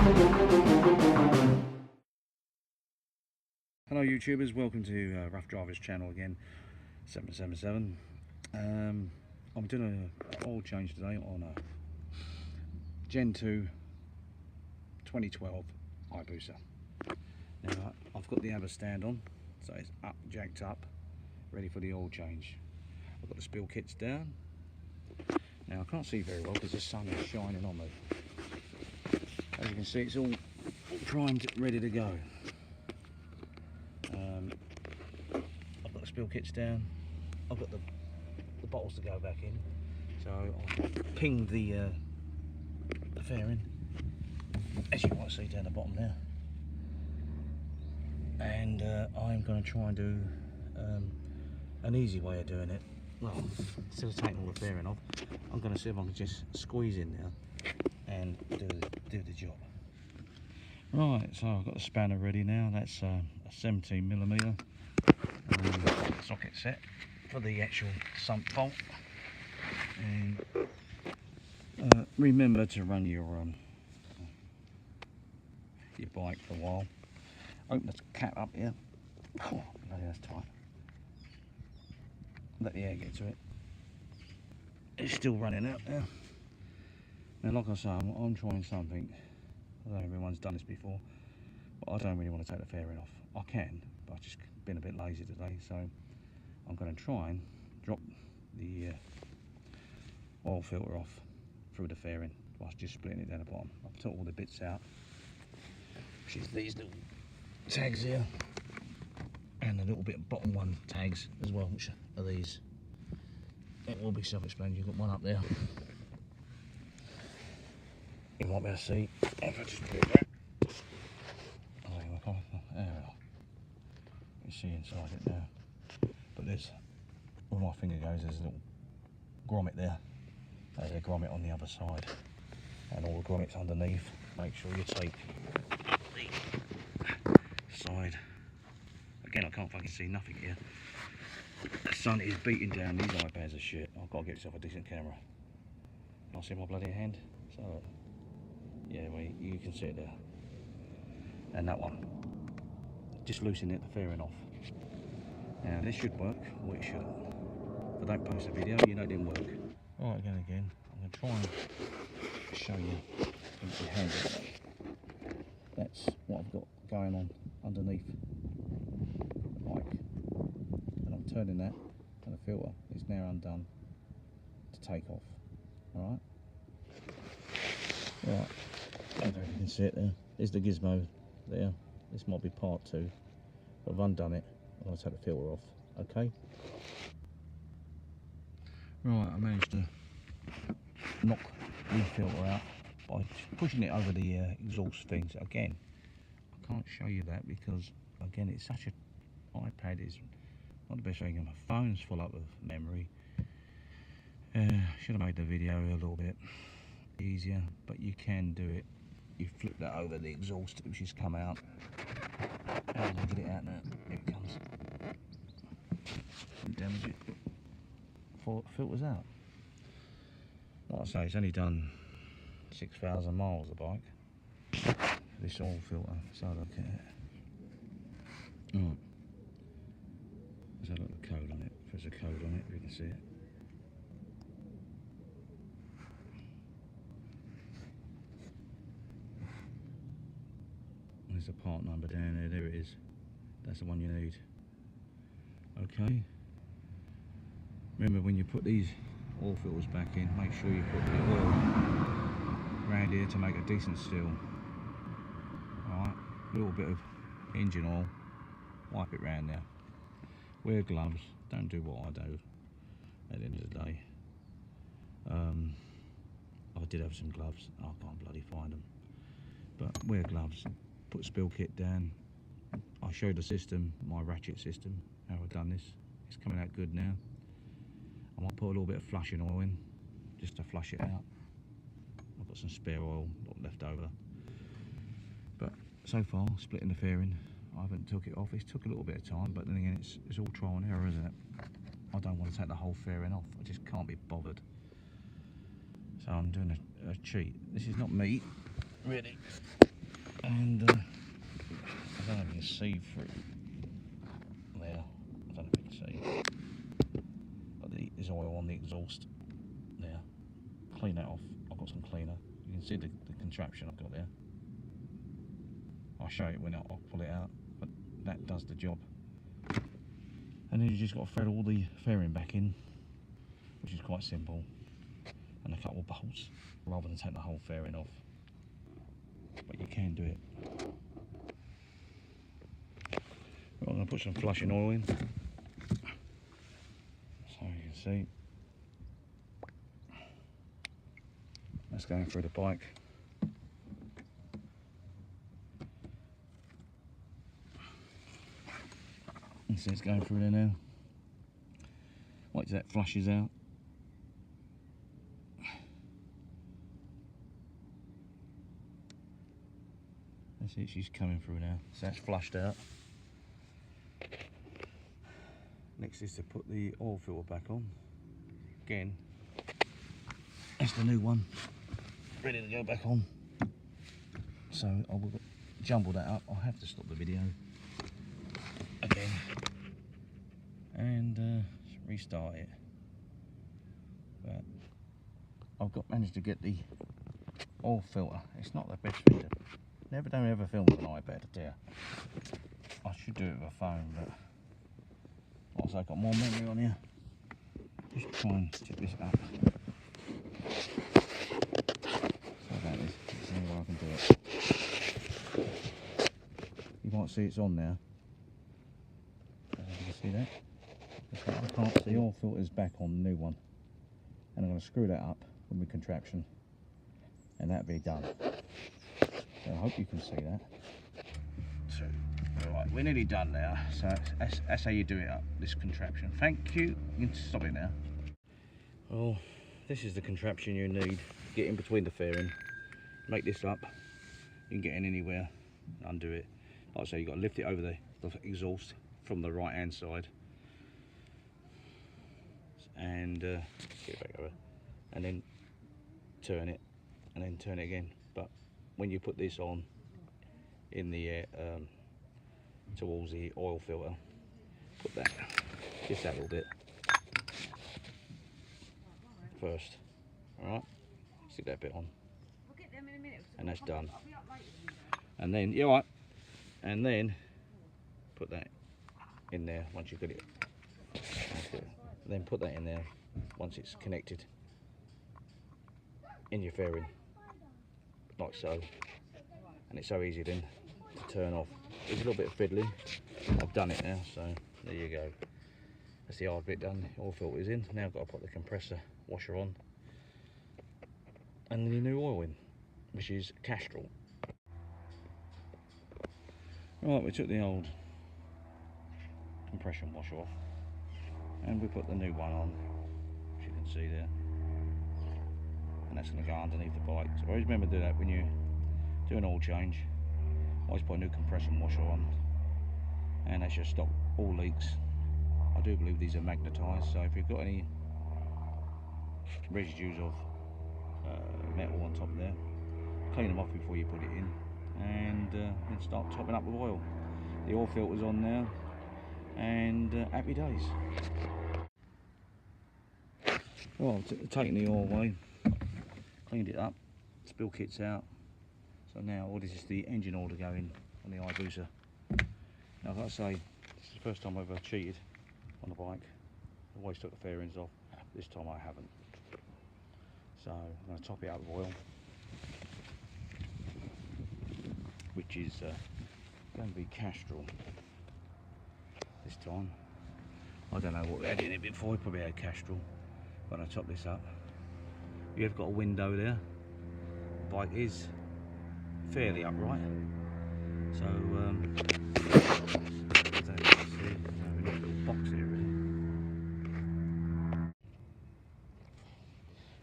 Hello YouTubers, welcome to Rough Drivers channel again, 777. I'm doing an oil change today on a Gen 2 2012 Hayabusa. Now I've got the other stand on, so it's up, jacked up, ready for the oil change. I've got the spill kits down. Now I can't see very well because the sun is shining on me. As you can see, it's all primed, ready to go. I've got the spill kits down, I've got the bottles to go back in, so I've pinged the fairing, as you might see down the bottom there, and I'm going to try and do an easy way of doing it. Well, instead of taking all the fairing off, I'm going to see if I can just squeeze in there and do the job. Right, so I've got the spanner ready now. That's a 17mm socket set for the actual sump bolt. And remember to run your bike for a while. Open the cap up here. Oh, bloody, that's tight. Let the air get to it. It's still running out there. Now, like I say, I'm trying something. I don't know if everyone's done this before, but I don't really want to take the fairing off. I can, but I've just been a bit lazy today, so I'm going to try and drop the oil filter off through the fairing whilst just splitting it down the bottom. I've took all the bits out, which is these little tags here, and the little bit of bottom one tags as well, which are these. It will be self-explanatory. You've got one up there. You might be able to see if I just put it back. There we are. You see inside it now. But there's, where my finger goes, there's a little grommet there. There's a grommet on the other side. And all the grommets underneath. Make sure you take the side. Again, I can't fucking see nothing here. The sun is beating down. These iPads are shit. I've got to get myself a decent camera. Can I see my bloody hand? So, yeah, well, you can see it there. And that one. Just loosen it, the fairing off. Now, this should work, or it shouldn't. If I don't post a video, you know it didn't work. Alright, again, I'm going to try and show you with your hand. That's what I've got going on underneath the bike. And I'm turning that, and the filter is now undone to take off. Alright? Right. I don't know if you can see it there. There's the gizmo there. This might be part 2. But I've undone it. I'm going to take the filter off. Okay? Right, I managed to knock the filter out by pushing it over the exhaust things. Again, I can't show you that because, again, it's such a iPad is not the best thing. My phone's full up of memory. Should have made the video a little bit easier, but you can do it. You flip that over the exhaust, which has come out. And get it out now. Here it comes. Don't damage it before it filters out. Like I say, it's only done 6,000 miles, the bike. This oil filter. So look at it. Right. There's a little code on it. There's a code on it, if you can see it. There's the part number down there. There it is. That's the one you need. Okay. Remember, when you put these oil filters back in, make sure you put the oil around here to make a decent seal. Alright, a little bit of engine oil, wipe it round there. Wear gloves, don't do what I do at the end of the day. I did have some gloves, I can't bloody find them. But wear gloves, put spill kit down. I showed the system, my ratchet system, how I've done this. It's coming out good now. I might put a little bit of flushing oil in, just to flush it out. I've got some spare oil left over. But so far, splitting the fairing, I haven't took it off. It's took a little bit of time, but then again, it's all trial and error, isn't it? I don't want to take the whole fairing off. I just can't be bothered. So I'm doing a cheat. This is not me, really. And I don't know if you can see through there. I don't know if you can see. But there's oil on the exhaust there. Clean that off. I've got some cleaner. You can see the contraption I've got there. I'll show you when I'll pull it out, but that does the job. And then you just got to thread all the fairing back in, which is quite simple, and a couple of bolts, rather than take the whole fairing off. But you can do it. Well, I'm going to put some flushing oil in, so you can see that's going through the bike. You see it's going through there now. Wait till that flushes out. That's it, she's coming through now. So that's flushed out. Next is to put the oil filter back on. Again, that's the new one, ready to go back on. So I will jumble that up. I'll have to stop the video again and restart it. But I've managed to get the oil filter. It's not the best thing to. Don't ever film with an iPad, dear. I should do it with a phone, but also I've got more memory on here. Just try and tip this up. So that is. Let's see how I can do it. You might see it's on now. You can see that. I can't see. The oil filter's back on the new one, and I'm going to screw that up with my contraption, and that'll be done. So I hope you can see that. So, right, we're nearly done now. So that's how you do it up, this contraption. Thank you. You can stop it now. Well, this is the contraption you need. Get in between the fairing. Make this up. You can get in anywhere. Undo it. Like I say, you've got to lift it over the exhaust from the right hand side. And get it back over. And then turn it. And then turn it again. But when you put this on in the air towards the oil filter, put that, just that little bit first, alright, stick that bit on, and that's done. And then, you're right, and then put that in there once you've got it. Then put that in there once it's connected in your fairing, like so, and it's so easy then to turn off. It's a little bit fiddly. I've done it now, so there you go. That's the hard bit done. Oil filter is in. Now I've got to put the compressor washer on and the new oil in, which is Castrol. Right, we took the old compression washer off and we put the new one on, as you can see there. And that's going to go underneath the bike. So always remember to do that when you do an oil change. Always put a new compression washer on, and that should stop all leaks. I do believe these are magnetised, so if you've got any residues of metal on top there, clean them off before you put it in, and then start topping up with oil. The oil filter's on now, and happy days. Well, taking the oil away, cleaned it up, spill kit's out. So now all this is the engine oil to go in on the Hayabusa. Now I've got to say, this is the first time I've ever cheated on the bike. I always took the fairings off. This time I haven't. So I'm going to top it up with oil, which is going to be Castrol this time. I don't know what we had in it before. We probably had Castrol. But I'm going to top this up. You have got a window there. The bike is fairly upright, so I don't know if you can see, we got a little box here really.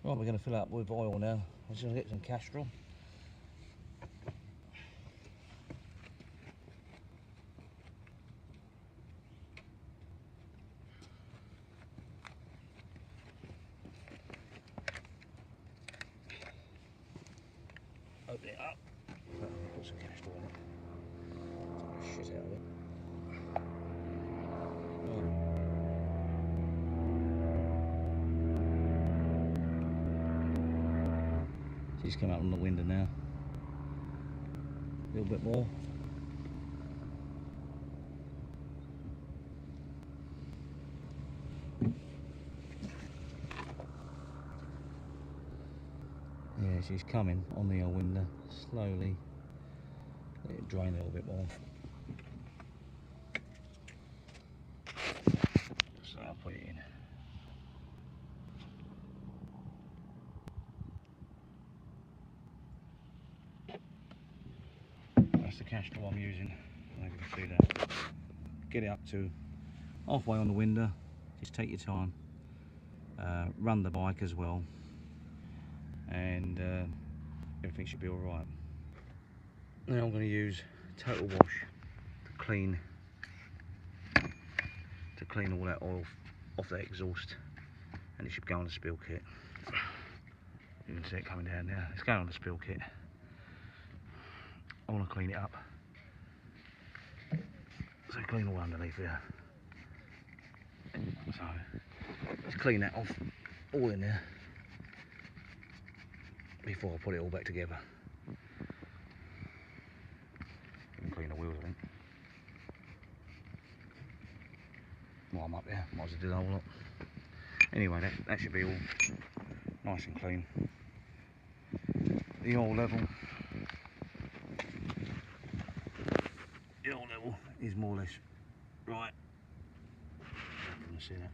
Right, we're going to fill up with oil now. I'm just going to get some Castrol. Open it up. Put some castor on it. Take the shit out of it. She's come out on the window now. A little bit more. Yeah, she's coming on the old window slowly. Let it drain a little bit more. So I'll put it in. That's the cash tool I'm using. I don't know if you can see that. Get it up to halfway on the window. Just take your time. Run the bike as well, and everything should be all right. Now I'm going to use Total Wash to clean all that oil off that exhaust, and it should go on the spill kit. You can see it coming down now. It's going on the spill kit. I want to clean it up, so clean all underneath here. So let's clean that off all in there before I put it all back together. Even clean the wheels, I think. While I'm up there, might as well do the whole lot. Anyway, that should be all nice and clean. The oil level is more or less right. Can you see that?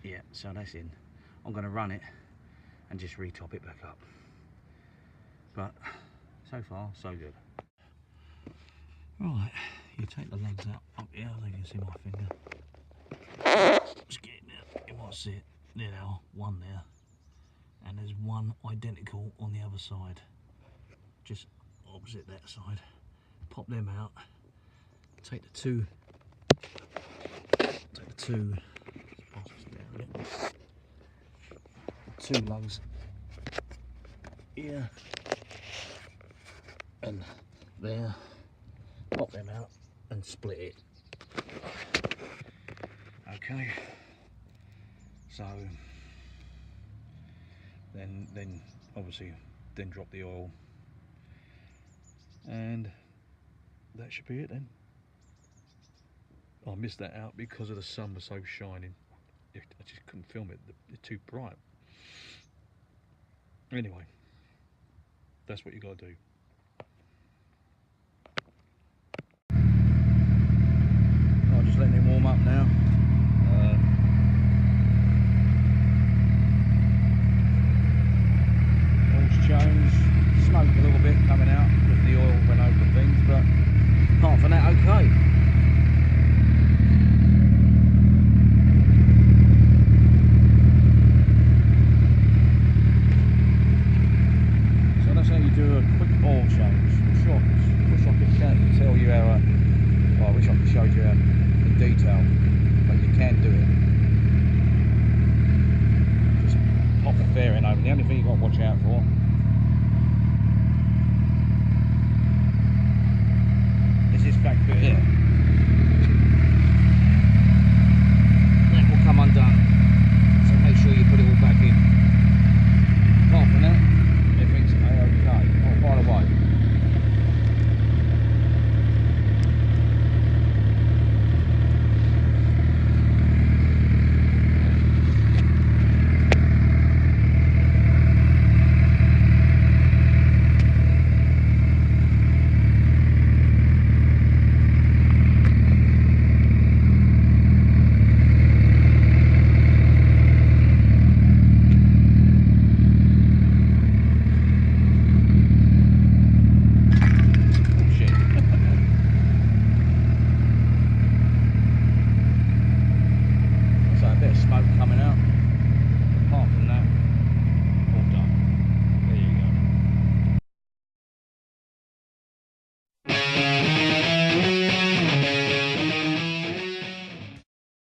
Yeah, so that's in. I'm going to run it and just re-top it back up. But so far, so good. Right, you take the lugs out up here, I think you can see my finger. Just get it there, you might see it. There they are, one there. And there's one identical on the other side. Just opposite that side. Pop them out. Take the two lugs here and there, pop them out and split it. Okay, so then obviously then drop the oil, and that should be it then. I missed that out because of the sun was so shining. I just couldn't film it, it's too bright. Anyway, that's what you got to do. I'm just letting it warm up now. Oil's changed, smoke a little bit coming out because the oil went over things, but apart from that, okay. Do a quick oil change. Wish I could tell you how. Well, I wish I could show you in detail, but you can do it. Just pop the fairing over. The only thing you've got to watch out for is this back bit here.